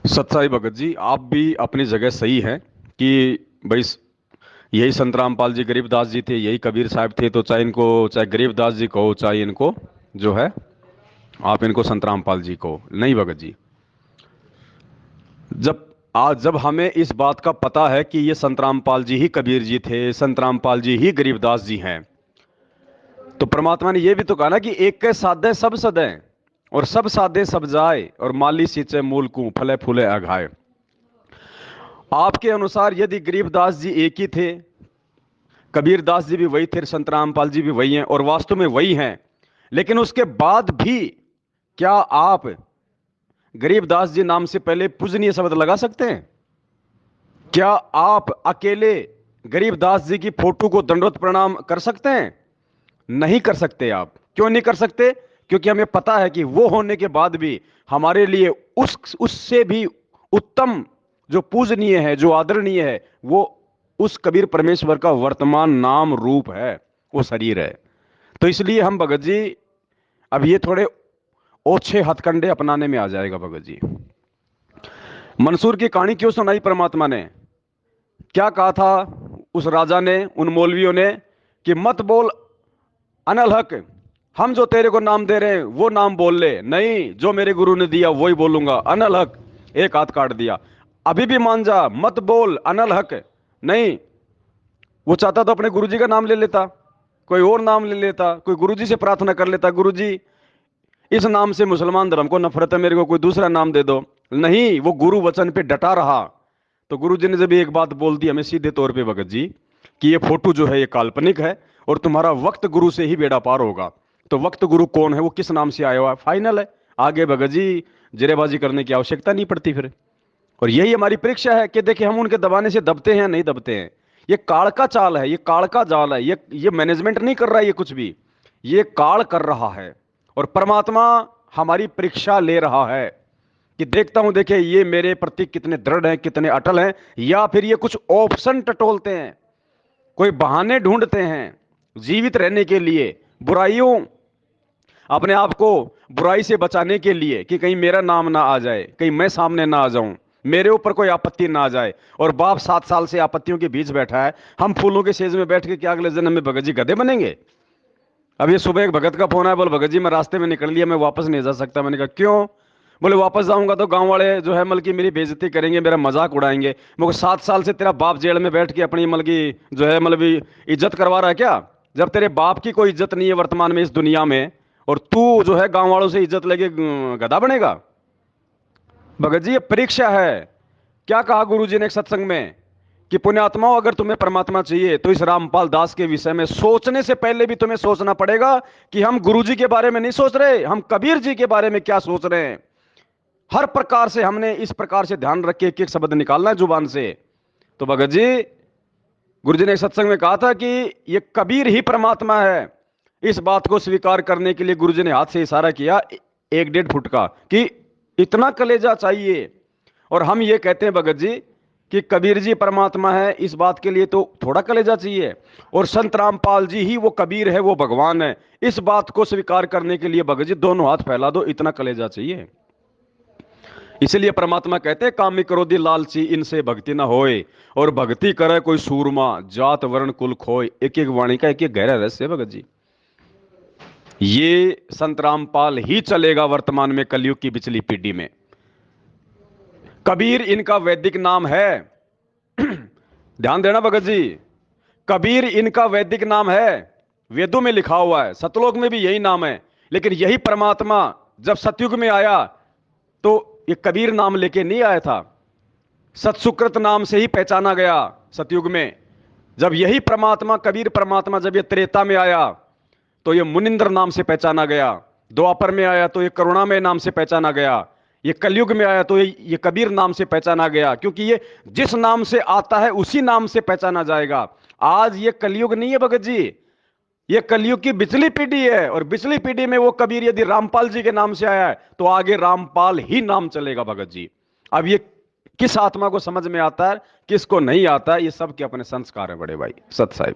सत्साई भगत जी, आप भी अपनी जगह सही हैं कि भाई यही संत रामपाल जी गरीबदास जी थे, यही कबीर साहब थे, तो चाहे गरीबदास जी कहो, चाहे इनको जो है आप इनको संत रामपाल जी कहो। नहीं भगत जी, जब हमें इस बात का पता है कि ये संत रामपाल जी ही कबीर जी थे, संत रामपाल जी ही गरीबदास जी हैं, तो परमात्मा ने यह भी तो कहा ना कि एक के साधे सब सदै, और सब साधे सब जाए, और माली सींचे मूल को फले फूले अघाए। आपके अनुसार यदि गरीबदास जी एक ही थे, कबीरदास जी भी वही थे, संत रामपाल जी भी वही हैं, और वास्तव में वही हैं, लेकिन उसके बाद भी क्या आप गरीबदास जी नाम से पहले पूजनीय शब्द लगा सकते हैं? क्या आप अकेले गरीबदास जी की फोटो को दंडवत प्रणाम कर सकते हैं? नहीं कर सकते। आप क्यों नहीं कर सकते? क्योंकि हमें पता है कि वो होने के बाद भी हमारे लिए उससे भी उत्तम, जो पूजनीय है, जो आदरणीय है, वो उस कबीर परमेश्वर का वर्तमान नाम रूप है, वो शरीर है। तो इसलिए हम भगत जी अब ये थोड़े ओछे हथकंडे अपनाने में आ जाएगा। भगत जी, मंसूर की कहानी क्यों सुनाई परमात्मा ने? क्या कहा था उस राजा ने, उन मौलवियों ने, कि मत बोल अनल हक, हम जो तेरे को नाम दे रहे हैं वो नाम बोल ले। नहीं, जो मेरे गुरु ने दिया वही बोलूंगा, अनल हक। एक हाथ काट दिया। अभी भी मान जा, मत बोल अनल हक। नहीं, वो चाहता तो अपने गुरुजी का नाम ले लेता, कोई और नाम ले लेता, कोई गुरुजी से प्रार्थना कर लेता, गुरुजी इस नाम से मुसलमान धर्म को नफरत है, मेरे को कोई दूसरा नाम दे दो। नहीं, वो गुरु वचन पे डटा रहा। तो गुरुजी ने जब एक बात बोल दी हमें सीधे तौर पे भगत जी, कि ये फोटो जो है ये काल्पनिक है, और तुम्हारा वक्त गुरु से ही बेड़ा पार होगा। तो वक्त गुरु कौन है, वो किस नाम से आया हुआ है, फाइनल है। आगे भगत जी जरेबाजी करने की आवश्यकता नहीं पड़ती फिर। और यही हमारी परीक्षा है कि देखिए हम उनके दबाने से दबते हैं या नहीं दबते हैं। ये काल का चाल है, ये काल का जाल है, ये मैनेजमेंट नहीं कर रहा है ये कुछ भी, ये काल कर रहा है। और परमात्मा हमारी परीक्षा ले रहा है कि देखता हूं, देखे ये मेरे प्रति कितने दृढ़ हैं, कितने अटल हैं, या फिर ये कुछ ऑप्शन टटोलते हैं, कोई बहाने ढूंढते हैं जीवित रहने के लिए, बुराइयों, अपने आप को बुराई से बचाने के लिए, कि कहीं मेरा नाम ना आ जाए, कहीं मैं सामने ना आ जाऊं, मेरे ऊपर कोई आपत्ति ना आ जाए। और बाप 7 साल से आपत्तियों के बीच बैठा है, हम फूलों के सेज में बैठ के क्या अगले जन्म में भगत जी गधे बनेंगे? अब ये सुबह एक भगत का फोन आया, बोल भगत जी मैं रास्ते में निकल लिया, मैं वापस नहीं जा सकता। मैंने कहा क्यों? बोले वापस जाऊंगा तो गांव वाले जो है मल की मेरी बेइज्जती करेंगे, मेरा मजाक उड़ाएंगे। मुझे 7 साल से तेरा बाप जेल में बैठ के अपनी मल की जो है मतलब इज्जत करवा रहा है क्या? जब तेरे बाप की कोई इज्जत नहीं है वर्तमान में इस दुनिया में, और तू जो है गांव वालों से इज्जत लेके गधा बनेगा? भगत जी ये परीक्षा है। क्या कहा गुरु जी ने एक सत्संग में, कि पुण्यात्माओं अगर तुम्हें परमात्मा चाहिए तो इस रामपाल दास के विषय में सोचने से पहले भी तुम्हें सोचना पड़ेगा कि हम गुरु जी के बारे में नहीं सोच रहे, हम कबीर जी के बारे में क्या सोच रहे हैं। हर प्रकार से हमने इस प्रकार से ध्यान रख के एक एक शब्द निकालना है जुबान से। तो भगत जी गुरु जी ने एक सत्संग में कहा था कि ये कबीर ही परमात्मा है। इस बात को स्वीकार करने के लिए गुरु जी ने हाथ से इशारा किया 1-1.5 फुट का, कि इतना कलेजा चाहिए। और हम ये कहते हैं भगत जी कि कबीर जी परमात्मा है, इस बात के लिए तो थोड़ा कलेजा चाहिए। और संत रामपाल जी ही वो कबीर है, वो भगवान है, इस बात को स्वीकार करने के लिए भगत जी दोनों हाथ फैला दो, इतना कलेजा चाहिए। इसलिए परमात्मा कहते हैं कामी क्रोधी लालची इनसे भक्ति ना होए, और भक्ति करे कोई सूरमा जात वर्ण कुल खोए। एक एक वाणी का एक एक गहरा रहस्य है भगत जी। ये संत रामपाल ही चलेगा वर्तमान में कलयुग की पिछली पीढ़ी में। कबीर इनका वैदिक नाम है। ध्यान देना भगत जी, कबीर इनका वैदिक नाम है, वेदों में लिखा हुआ है, सतलोक में भी यही नाम है। लेकिन यही परमात्मा जब सतयुग में आया तो ये कबीर नाम लेके नहीं आया था, सतसुकृत नाम से ही पहचाना गया सतयुग में। जब यही परमात्मा कबीर परमात्मा जब ये त्रेता में आया तो ये मुनिंद्र नाम से पहचाना गया, द्वापर में आया तो ये करुणामय नाम से पहचाना गया, ये कलयुग में आया तो ये कबीर नाम से पहचाना गया। क्योंकि ये जिस नाम से आता है उसी नाम से पहचाना जाएगा। आज ये कलयुग नहीं है भगत जी, ये कलयुग की बिचली पीढ़ी है, और बिचली पीढ़ी में वो कबीर यदि रामपाल जी के नाम से आया है तो आगे रामपाल ही नाम चलेगा भगत जी। अब ये किस आत्मा को समझ में आता है, किसको नहीं आता है, ये सब के अपने संस्कार है बड़े भाई। सत साहिब।